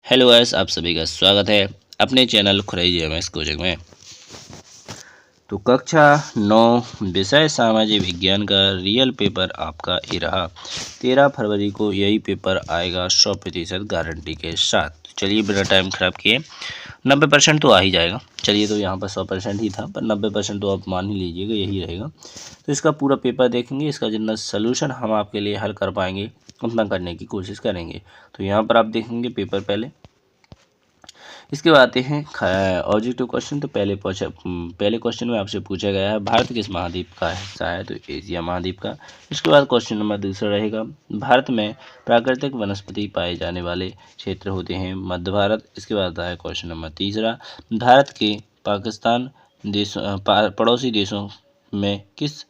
Hello guys, आप सभी का स्वागत है अपने चैनल खुराई जीएमएस कोचिंग में। तो कक्षा 9 विषय सामाजिक विज्ञान का रियल पेपर आपका ये रहा। 13 फरवरी को यही पेपर आएगा 100% गारंटी के साथ। तो चलिए बिना टाइम खराब किए 90% तो आ ही जाएगा। चलिए, तो यहाँ पर 100% ही था, पर 90% तो आप मान ही लीजिएगा यही रहेगा। तो इसका पूरा पेपर देखेंगे, इसका जितना सोल्यूशन हम आपके लिए हल कर पाएंगे उतना करने की कोशिश करेंगे। तो यहाँ पर आप देखेंगे पेपर पहले। इसके बाद आते हैं ऑब्जेक्टिव क्वेश्चन। तो पहले क्वेश्चन में आपसे पूछा गया है भारत किस महाद्वीप का हिस्सा है, तो एशिया महाद्वीप का। इसके बाद क्वेश्चन नंबर दूसरा रहेगा भारत में प्राकृतिक वनस्पति पाए जाने वाले क्षेत्र होते हैं मध्य भारत। इसके बाद आता है क्वेश्चन नंबर तीसरा भारत के पाकिस्तान पड़ोसी देशों में किस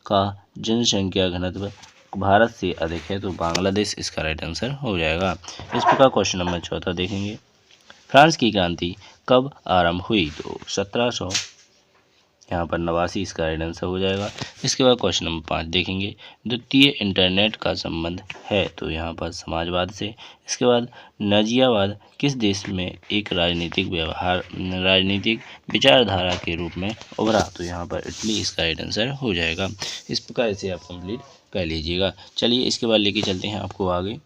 का जनसंख्या घनत्व भारत से अधिक है, तो बांग्लादेश इसका राइट आंसर हो जाएगा। इस प्रकार क्वेश्चन नंबर चौथा देखेंगे फ्रांस की क्रांति कब आरंभ हुई, तो 1700 यहाँ पर 89 इसका राइट आंसर हो जाएगा। इसके बाद क्वेश्चन नंबर 5 देखेंगे द्वितीय इंटरनेट का संबंध है, तो यहाँ पर समाजवाद से। इसके बाद नाजियावाद किस देश में एक राजनीतिक विचारधारा के रूप में उभरा, तो यहाँ पर इटली इसका राइट आंसर हो जाएगा। इस प्रकार इसे आप कंप्लीट कर लीजिएगा। चलिए इसके बाद लेके चलते हैं आपको आगे।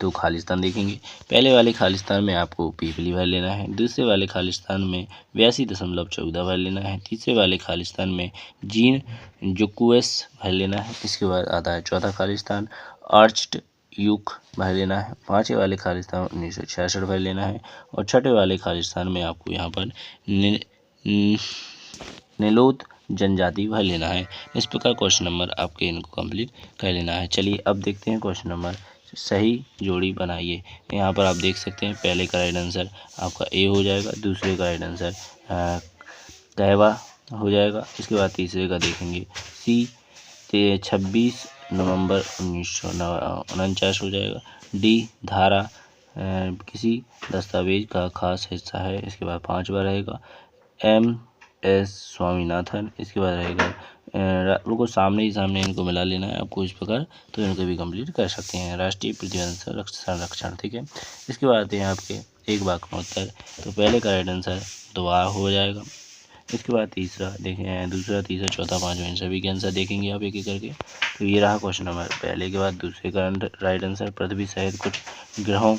तो खालिस्तान देखेंगे। पहले वाले खालिस्तान में आपको पीपली भर लेना है, दूसरे वाले खालिस्तान में 82.14 भर लेना है, तीसरे वाले खालिस्तान में जीन जुक्वेस भर लेना है। इसके बाद आता है चौथा खालिस्तान आर्च्ड यूक भर लेना है, पाँचवें वाले खालिस्तान 1966 भर लेना है, और छठे वाले खालिस्तान में आपको यहाँ पर निलोत जनजाति भर लेना है। इस प्रकार क्वेश्चन नंबर आपके इनको कंप्लीट कर लेना है। चलिए अब देखते हैं क्वेश्चन नंबर सही जोड़ी बनाइए। यहाँ पर आप देख सकते हैं पहले का राइट आंसर आपका ए हो जाएगा, दूसरे का राइट आंसर कहवा हो जाएगा। इसके बाद तीसरे का देखेंगे सी 26 नवंबर 1949 हो जाएगा। डी धारा किसी दस्तावेज का खास हिस्सा है। इसके बाद पांचवा रहेगा एम एस स्वामीनाथन। इसके बाद रहेगा लोगों सामने ही सामने इनको मिला लेना है आपको इस प्रकार, तो इनको भी कंप्लीट कर सकते हैं। राष्ट्रीय पृथ्वी संरक्षण, ठीक है। इसके बाद आते हैं आपके एक वाक्य में उत्तर। तो पहले का राइट आंसर दुआ हो जाएगा। इसके बाद तीसरा देखें, दूसरा तीसरा चौथा पांचवा इन सभी के आंसर देखेंगे आप एक एक करके। तो ये रहा क्वेश्चन नंबर पहले के बाद दूसरे का राइट आंसर पृथ्वी सहित कुछ ग्रहों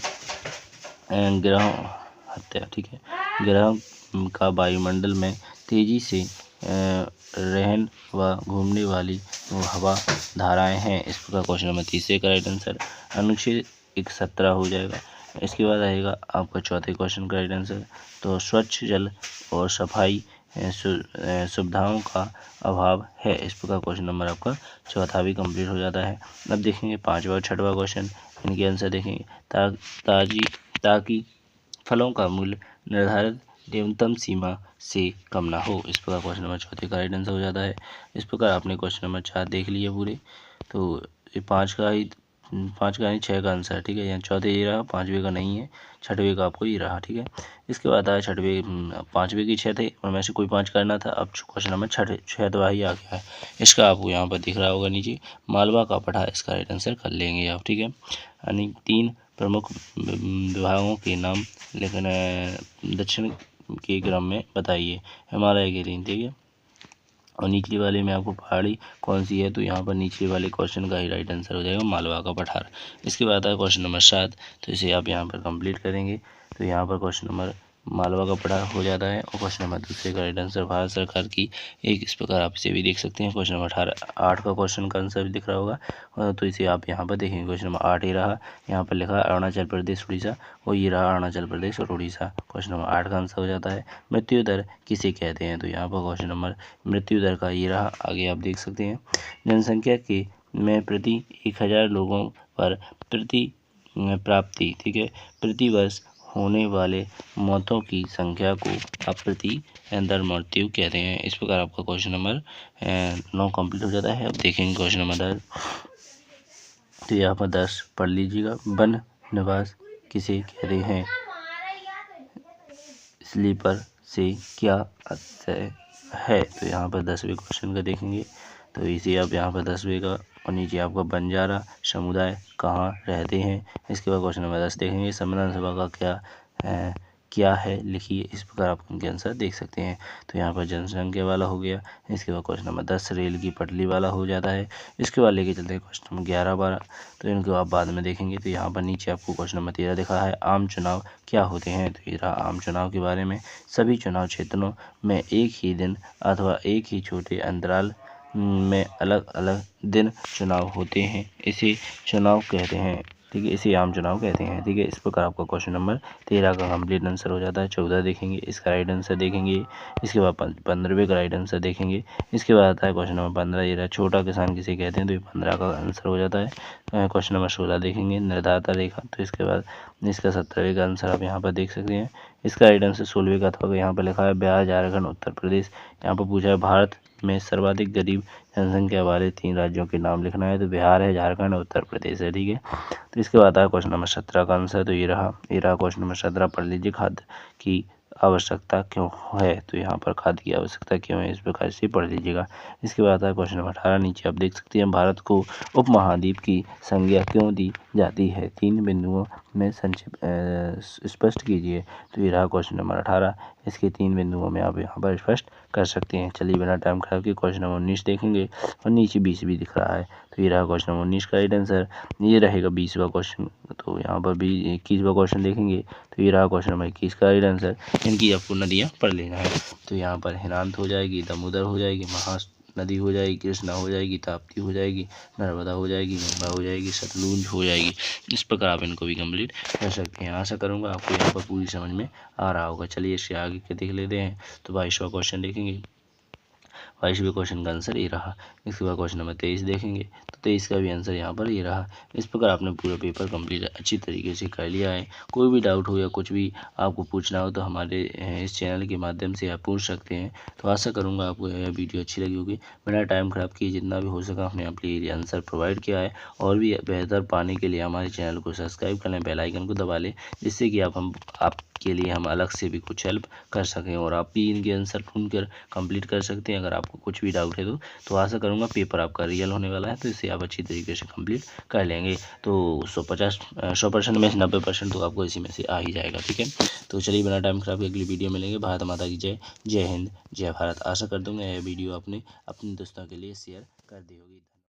हत्या, ठीक है। ग्रह का वायुमंडल में तेजी से रहन व घूमने वाली हवा धाराएं हैं। इस प्रकार क्वेश्चन नंबर तीसरे का राइट आंसर अनुच्छेद 117 हो जाएगा। इसके बाद आएगा आपका चौथे क्वेश्चन का राइट आंसर। तो स्वच्छ जल और सफाई सुविधाओं का अभाव है। इस प्रकार क्वेश्चन नंबर आपका चौथा भी कंप्लीट हो जाता है। अब देखेंगे पांचवा और छठवा क्वेश्चन, इनके आंसर देखेंगे। ताकि फलों का मूल्य निर्धारित न्यूनतम सीमा से कम ना हो। इस प्रकार क्वेश्चन नंबर चौथे का राइट आंसर हो जाता है। इस प्रकार आपने क्वेश्चन नंबर 4 देख लिए पूरे। तो ये पाँच का नहीं 6 का आंसर, ठीक है। यहाँ चौथे ये रहा, पाँचवें का नहीं है, छठवें का आपको ये रहा, ठीक है। इसके बाद आया पाँचवें की 6 थे और में से कोई 5 करना था। अब क्वेश्चन नंबर छठवा ही आ गया है। इसका आपको यहाँ पर दिख रहा होगा नीचे मालवा का पठार, इसका राइट आंसर कर लेंगे आप, ठीक है। यानी 3 प्रमुख विभागों के नाम लेकिन दक्षिण के क्रम में बताइए। हिमालय के 3, ठीक है। और निचले वाले में आपको पहाड़ी कौन सी है, तो यहाँ पर निचले वाले क्वेश्चन का ही राइट आंसर हो जाएगा मालवा का पठार। इसके बाद है क्वेश्चन नंबर 7, तो इसे आप यहाँ पर कंप्लीट करेंगे। तो यहाँ पर क्वेश्चन नंबर मालवा का पठार हो जाता है। और क्वेश्चन नंबर दूसरे का राइट आंसर भारत सरकार की एक, इस प्रकार आप इसे भी देख सकते हैं। क्वेश्चन नंबर 8 का क्वेश्चन का आंसर भी दिख रहा होगा, तो इसे आप यहाँ पर देखेंगे। क्वेश्चन नंबर 8 ही रहा, यहाँ पर लिखा अरुणाचल प्रदेश उड़ीसा, और ये रहा अरुणाचल प्रदेश और उड़ीसा। क्वेश्चन नंबर 8 का आंसर हो जाता है मृत्यु दर किसे कहते हैं, तो यहाँ पर क्वेश्चन नंबर मृत्यु दर का ये रहा। आगे आप देख सकते हैं जनसंख्या के में प्रति 1000 लोगों पर प्रति प्राप्ति, ठीक है, प्रति वर्ष होने वाले मौतों की संख्या को अप्रति दर मृत्यु कहते हैं। इस प्रकार आपका क्वेश्चन नंबर 9 कंप्लीट हो जाता है। अब देखेंगे क्वेश्चन नंबर 10। तो यहाँ पर 10 पढ़ लीजिएगा। वन निवास किसे कहते हैं, स्लीपर से क्या आशय है, तो यहाँ पर 10वें क्वेश्चन का देखेंगे। तो इसे आप यहाँ पर 10वें का और नीचे आपका बंजारा समुदाय कहाँ रहते हैं। इसके बाद क्वेश्चन नंबर 10 देखेंगे, संविधान सभा का क्या है लिखिए। इस प्रकार आप उनके आंसर देख सकते हैं। तो यहाँ पर जनसंख्या वाला हो गया। इसके बाद क्वेश्चन नंबर 10 रेल की पटरी वाला हो जाता है। इसके बाद लेके चलते हैं क्वेश्चन नंबर 11, 12, तो इनको आप बाद में देखेंगे। तो यहाँ पर नीचे आपको क्वेश्चन नंबर 13 दिखा है, आम चुनाव क्या होते हैं। तो ये रहा आम चुनाव के बारे में। सभी चुनाव क्षेत्रों में एक ही दिन अथवा एक ही छोटे अंतराल में अलग अलग दिन चुनाव होते हैं, इसे चुनाव कहते हैं। ठीक है, इसे आम चुनाव कहते हैं। ठीक है, इस प्रकार आपका क्वेश्चन नंबर 13 का कंप्लीट आंसर हो जाता है। 14 देखेंगे, इसका राइट आंसर देखेंगे। इसके बाद 15वें का राइट आंसर देखेंगे। इसके बाद आता है क्वेश्चन नंबर 15, ये रहा छोटा किसान किसे कहते हैं। तो ये 15 का आंसर हो जाता है। क्वेश्चन नंबर 16 देखेंगे, निर्धारता रेखा। तो इसके बाद इसका 17वें का आंसर आप यहाँ पर देख सकते हैं। इसका राइट आंसर 16वें का था, यहाँ पर लिखा है बिहार, झारखंड, उत्तर प्रदेश। यहाँ पर पूछा है भारत में सर्वाधिक गरीब जनसंख्या वाले 3 राज्यों के नाम लिखना है। तो बिहार है, झारखंड और उत्तर प्रदेश है। ठीक है, तो इसके बाद आता है क्वेश्चन नंबर 17 का आंसर। तो ये रहा क्वेश्चन नंबर 17, पढ़ लीजिए, खाद्य की आवश्यकता क्यों है। तो यहाँ पर खाद्य की आवश्यकता क्यों है, इस प्रकार से पढ़ लीजिएगा। इसके बाद आता है क्वेश्चन नंबर 18, नीचे आप देख सकते हैं, भारत को उपमहाद्वीप की संज्ञा क्यों दी जाती है। 3 बिंदुओं में संक्षिप्त स्पष्ट कीजिए। तो ये रहा क्वेश्चन नंबर 18, इसके 3 बिंदुओं में आप यहाँ पर स्पष्ट कर सकते हैं। चलिए बिना टाइम खराब किए क्वेश्चन नंबर 19 देखेंगे, और नीचे 20 भी दिख रहा है। तो ये रहा क्वेश्चन नंबर 19 का राइट आंसर, ये रहेगा 20वां क्वेश्चन। तो यहाँ पर भी 21वां क्वेश्चन देखेंगे। तो ये रहा क्वेश्चन नंबर 21 का राइट आंसर। इनकी आपको नदियाँ पढ़ लेना है। तो यहाँ पर हिरानंद हो जाएगी, दामोदर हो जाएगी, महानदी नदी हो जाएगी, कृष्णा हो जाएगी, ताप्ती हो जाएगी, नर्मदा हो जाएगी, गंगा हो जाएगी, सतलुज हो जाएगी। इस प्रकार आप इनको भी कंप्लीट कर सकते हैं। आशा करूँगा आपको यहाँ पर पूरी समझ में आ रहा होगा। चलिए इससे आगे के देख लेते हैं। तो 22वां क्वेश्चन देखेंगे। 22वें क्वेश्चन का आंसर ये रहा। इसके बाद क्वेश्चन नंबर 23 देखेंगे। तो 23 का भी आंसर यहाँ पर ये रहा। इस प्रकार आपने पूरा पेपर कंप्लीट अच्छी तरीके से कर लिया है। कोई भी डाउट हो या कुछ भी आपको पूछना हो तो हमारे इस चैनल के माध्यम से आप पूछ सकते हैं। तो आशा करूँगा आपको यह वीडियो अच्छी लगी होगी। बिना टाइम खराब किए जितना भी हो सका हमने आपके लिए आंसर प्रोवाइड किया है। और भी बेहतर पाने के लिए हमारे चैनल को सब्सक्राइब कर लें, बेल आइकन को दबा लें, जिससे कि आपके लिए हम अलग से भी कुछ हेल्प कर सकें और आप भी इनके आंसर ढूंढकर कंप्लीट कर सकते हैं। अगर आपको कुछ भी डाउट है तो आशा करूंगा पेपर आपका रियल होने वाला है, तो इसे आप अच्छी तरीके से कंप्लीट कर लेंगे। तो 100% में से 90% तो आपको इसी में से आ ही जाएगा। ठीक है, तो चलिए बिना टाइम खराब अगली वीडियो मिलेंगे। भारत माता की जय, जय हिंद, जय भारत। आशा कर दूंगा यह वीडियो आपने अपने दोस्तों के लिए शेयर कर दी होगी।